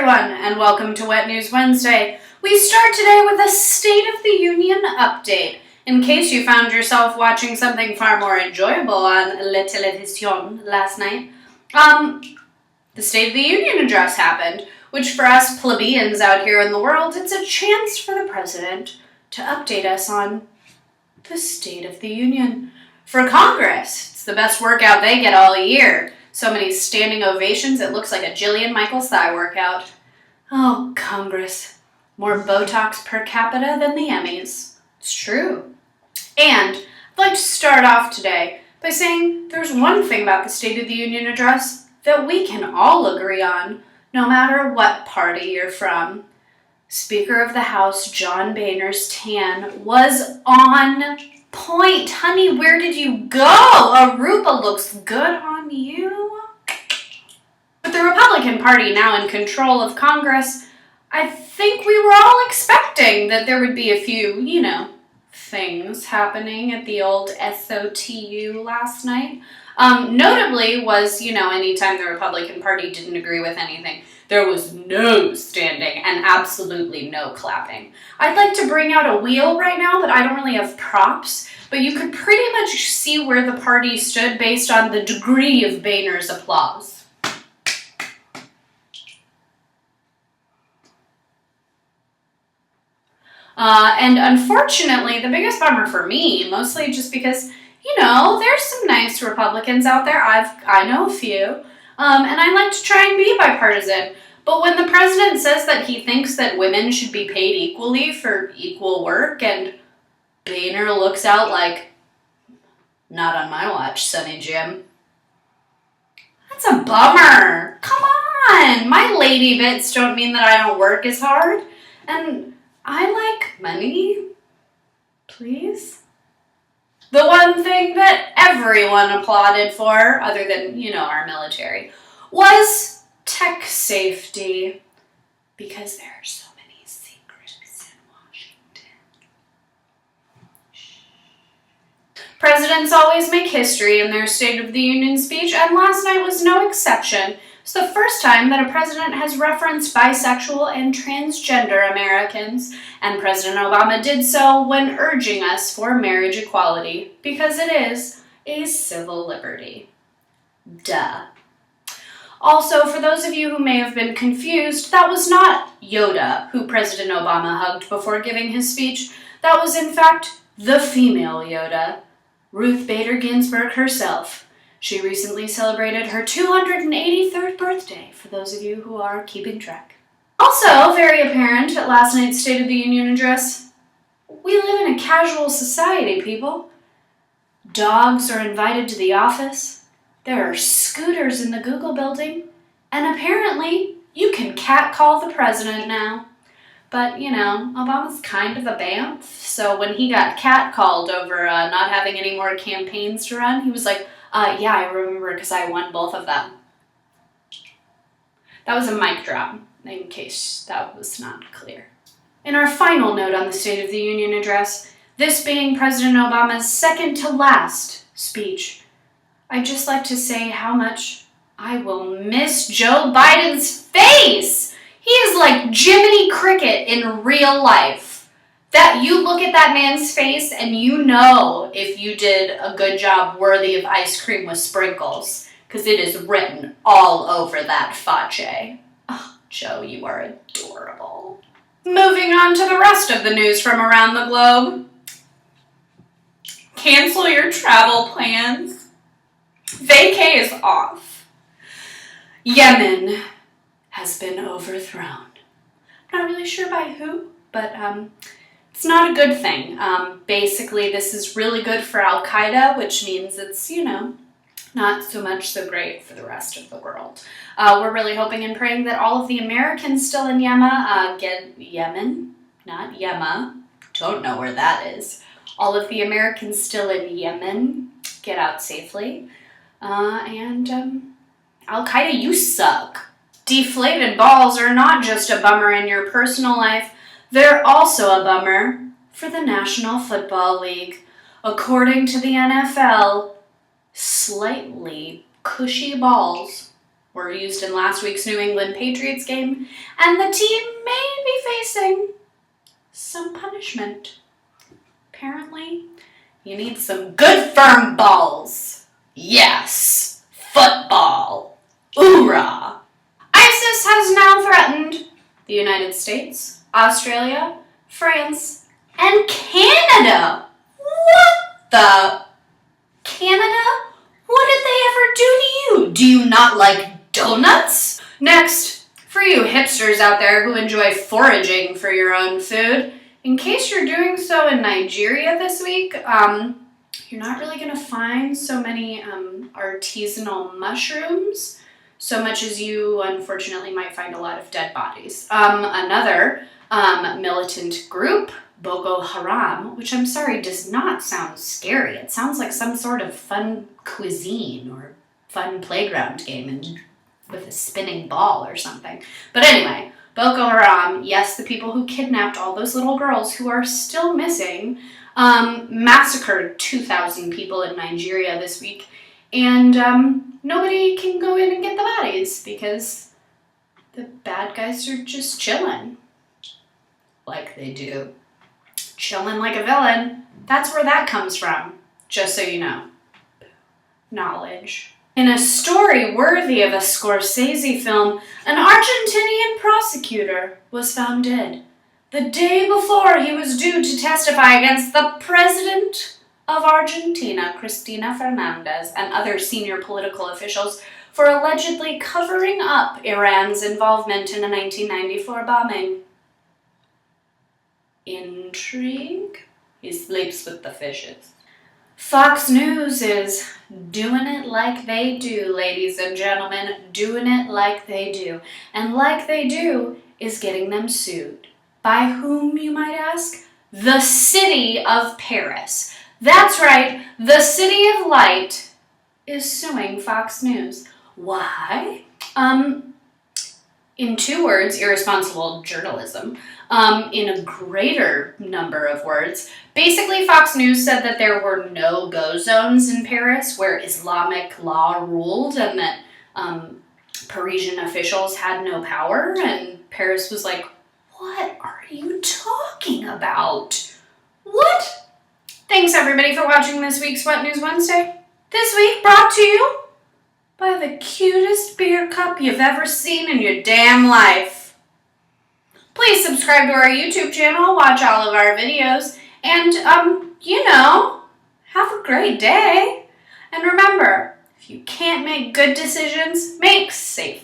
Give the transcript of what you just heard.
everyone, and welcome to Wet News Wednesday. We start today with a State of the Union update. In case you found yourself watching something far more enjoyable on La Télévision last night, the State of the Union address happened, which for us plebeians out here in the world, it's a chance for the president to update us on the State of the Union. For Congress, it's the best workout they get all year. So many standing ovations, it looks like a Jillian Michaels thigh workout. Oh, Congress. More Botox per capita than the Emmys. It's true. And I'd like to start off today by saying there's one thing about the State of the Union address that we can all agree on, no matter what party you're from. Speaker of the House John Boehner's tan was on point. Honey, where did you go? Aruba looks good on you. With the Republican Party now in control of Congress, I think we were all expecting that there would be a few, things happening at the old SOTU last night. Notably was, anytime the Republican Party didn't agree with anything, there was no standing and absolutely no clapping. I'd like to bring out a wheel right now, but I don't really have props, but you could pretty much see where the party stood based on the degree of Boehner's applause. And unfortunately, the biggest bummer for me, mostly just because, there's some nice Republicans out there. I know a few, and I like to try and be bipartisan. But when the president says that he thinks that women should be paid equally for equal work, and Boehner looks out like, not on my watch, Sonny Jim. That's a bummer. Come on. My lady bits don't mean that I don't work as hard. And I like money. Please. The one thing that everyone applauded for, other than, our military, was tech safety. Because there are so many secrets in Washington. Shh. Presidents always make history in their State of the Union speech, and last night was no exception. It's the first time that a president has referenced bisexual and transgender Americans, and President Obama did so when urging us for marriage equality, because it is a civil liberty. Duh. Also, for those of you who may have been confused, that was not Yoda who President Obama hugged before giving his speech. That was, in fact, the female Yoda, Ruth Bader Ginsburg herself. She recently celebrated her 283rd birthday, for those of you who are keeping track. Also, very apparent at last night's State of the Union address, we live in a casual society, people. Dogs are invited to the office, there are scooters in the Google building, and apparently you can catcall the president now. But, Obama's kind of a bamf, so when he got catcalled over not having any more campaigns to run, he was like, yeah, I remember because I won both of them. That was a mic drop, in case that was not clear. In our final note on the State of the Union address, this being President Obama's second to last speech, I'd just like to say how much I will miss Joe Biden's face. He is like Jiminy Cricket in real life. That you look at that man's face and you know if you did a good job worthy of ice cream with sprinkles, because it is written all over that face. Oh, Joe, you are adorable. Moving on to the rest of the news from around the globe. Cancel your travel plans. Vacay is off. Yemen has been overthrown. I'm not really sure by who, but it's not a good thing. Basically, this is really good for Al-Qaeda, which means it's, not so much so great for the rest of the world. We're really hoping and praying that all of the Americans still in Yemen, not Yema, don't know where that is. All of the Americans still in Yemen get out safely. And Al-Qaeda, you suck. Deflated balls are not just a bummer in your personal life, they're also a bummer for the National Football League. According to the NFL, slightly cushy balls were used in last week's New England Patriots game, and the team may be facing some punishment. Apparently, you need some good firm balls. Yes, football. Hoorah! ISIS has now threatened the United States, Australia, France, and Canada. What the? Canada? What did they ever do to you? Do you not like donuts? Next, for you hipsters out there who enjoy foraging for your own food, in case you're doing so in Nigeria this week, you're not really going to find so many artisanal mushrooms, so much as you unfortunately might find a lot of dead bodies. Another militant group, Boko Haram, which I'm sorry does not sound scary. It sounds like some sort of fun cuisine or fun playground game with a spinning ball or something. But anyway, Boko Haram, yes, the people who kidnapped all those little girls who are still missing, massacred 2,000 people in Nigeria this week, and nobody can go in and get the bodies because the bad guys are just chilling. Like they do. Chilling like a villain. That's where that comes from, just so you know. Knowledge. In a story worthy of a Scorsese film, an Argentinian prosecutor was found dead the day before he was due to testify against the president of Argentina, Cristina Fernandez, and other senior political officials for allegedly covering up Iran's involvement in a 1994 bombing. Intrigue? He sleeps with the fishes. Fox News is doing it like they do, ladies and gentlemen. Doing it like they do. And like they do is getting them sued. By whom, you might ask? The city of Paris. That's right, the City of Light is suing Fox News. Why? In 2 words, irresponsible journalism. In a greater number of words, basically Fox News said that there were no-go zones in Paris where Islamic law ruled and that Parisian officials had no power, and Paris was like, what are you talking about? What? Thanks everybody for watching this week's What News Wednesday. This week brought to you by the cutest beer cup you've ever seen in your damn life. Please subscribe to our YouTube channel, watch all of our videos, and, have a great day. And remember, if you can't make good decisions, make safe